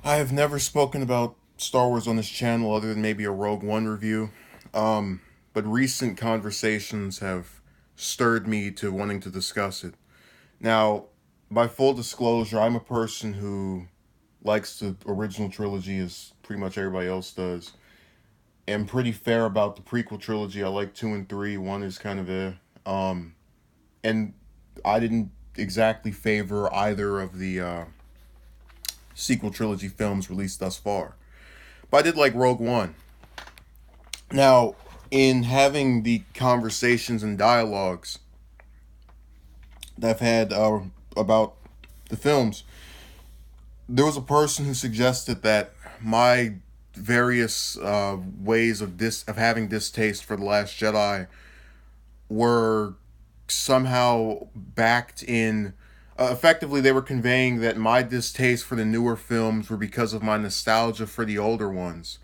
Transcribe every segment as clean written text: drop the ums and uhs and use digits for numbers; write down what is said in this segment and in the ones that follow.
I have never spoken about Star Wars on this channel other than maybe a Rogue One review. But recent conversations have stirred me to wanting to discuss it. Now, by full disclosure, I'm a person who likes the original trilogy as pretty much everybody else does. Am pretty fair about the prequel trilogy. I like two and three. One is kind of and I didn't exactly favor either of the sequel trilogy films released thus far. But I did like Rogue One. Now, in having the conversations and dialogues that I've had about the films, there was a person who suggested that my various ways of having distaste for the Last Jedi were somehow backed in. Effectively, they were conveying that my distaste for the newer films were because of my nostalgia for the older ones.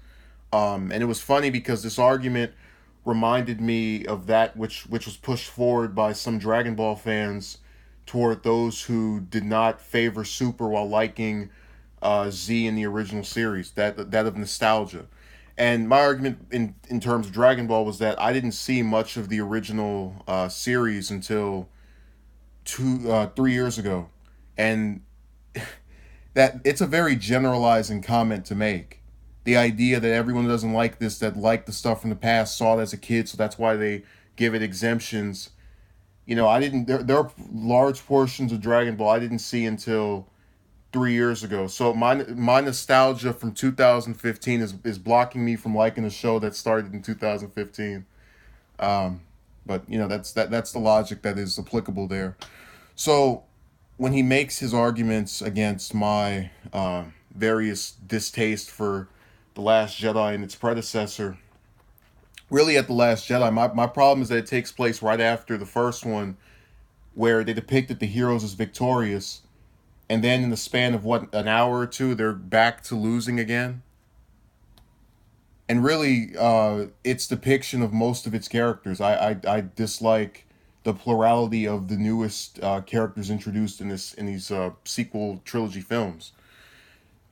And it was funny because this argument reminded me of that which was pushed forward by some Dragon Ball fans toward those who did not favor Super while liking Z in the original series, that of nostalgia. And my argument in terms of Dragon Ball was that I didn't see much of the original series until 3 years ago, and that it's a very generalizing comment to make. The idea that everyone who doesn't like this, that liked the stuff from the past, saw it as a kid, so that's why they give it exemptions. I didn't. There are large portions of Dragon Ball I didn't see until 3 years ago. So my nostalgia from 2015 is blocking me from liking a show that started in 2015. Um, but that's the logic that is applicable there. So when he makes his arguments against my various distaste for the Last Jedi and its predecessor, really at the Last Jedi, my problem is that it takes place right after the first one, where they depicted the heroes as victorious, and then in the span of what, an hour or two, they're back to losing again. And really, its depiction of most of its characters, I dislike the plurality of the newest characters introduced in these sequel trilogy films.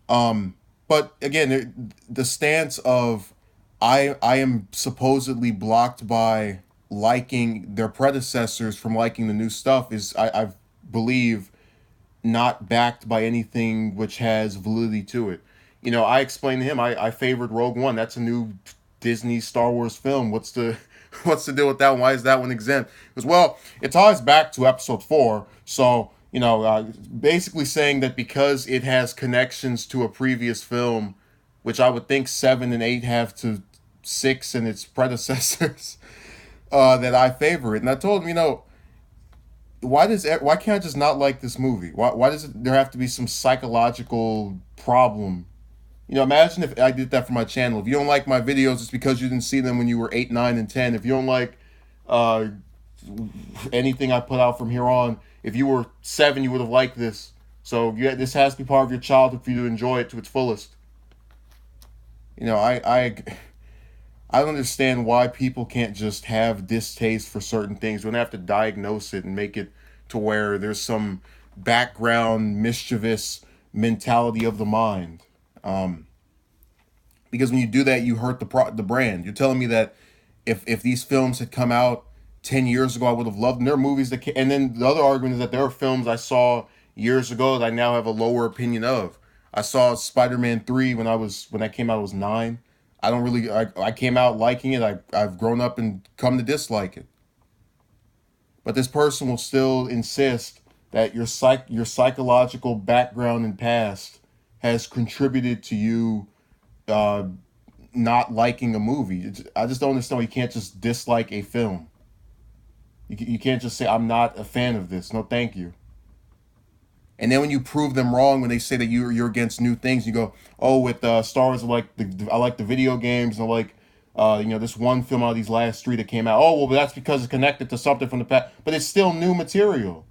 But again, the stance of I am supposedly blocked by liking their predecessors from liking the new stuff is I believe not backed by anything which has validity to it. I explained to him I favored Rogue One. That's a new Disney Star Wars film. What's the what's the deal with that one? Why is that one exempt? Because, well, it ties back to episode four. So, basically saying that because it has connections to a previous film, which I would think seven and eight have to six and its predecessors, that I favor it. And I told him, why can't I just not like this movie? Why does there have to be some psychological problem? Imagine if I did that for my channel. If you don't like my videos, it's because you didn't see them when you were 8, 9, and 10. If you don't like uh, anything I put out from here on, if you were 7, you would have liked this. So yeah, this has to be part of your childhood for you to enjoy it to its fullest. You know, I don't understand why people can't just have distaste for certain things. We don't have to diagnose it and make it to where there's some background mischievous mentality of the mind. Um, because when you do that, you hurt the brand. You're telling me that if these films had come out 10 years ago, I would have loved them. There are movies and then the other argument is that there are films I saw years ago that I now have a lower opinion of. I saw Spider-Man 3 when that came out. I was 9. I don't really. I came out liking it. I've grown up and come to dislike it. But this person will still insist that your psychological background and past has contributed to you uh, not liking a movie. I just don't understand why you can't just dislike a film. You can't just say I'm not a fan of this. No, thank you. And then when you prove them wrong, when they say that you're against new things, you go, oh, with Star Wars, I like the video games, and I like this one film out of these last three that came out. Oh, well, but that's because it's connected to something from the past, but it's still new material.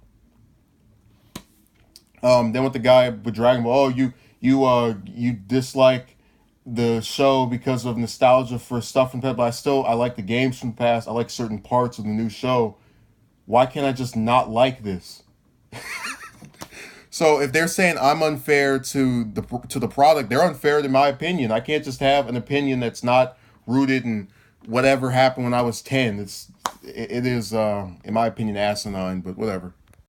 Then with the guy with Dragon Ball, oh, you dislike the show because of nostalgia for stuff from the past, but I like the games from the past. I like certain parts of the new show. Why can't I just not like this? So if they're saying I'm unfair to the product, they're unfair in my opinion. I can't just have an opinion that's not rooted in whatever happened when I was 10. It is in my opinion asinine, but whatever.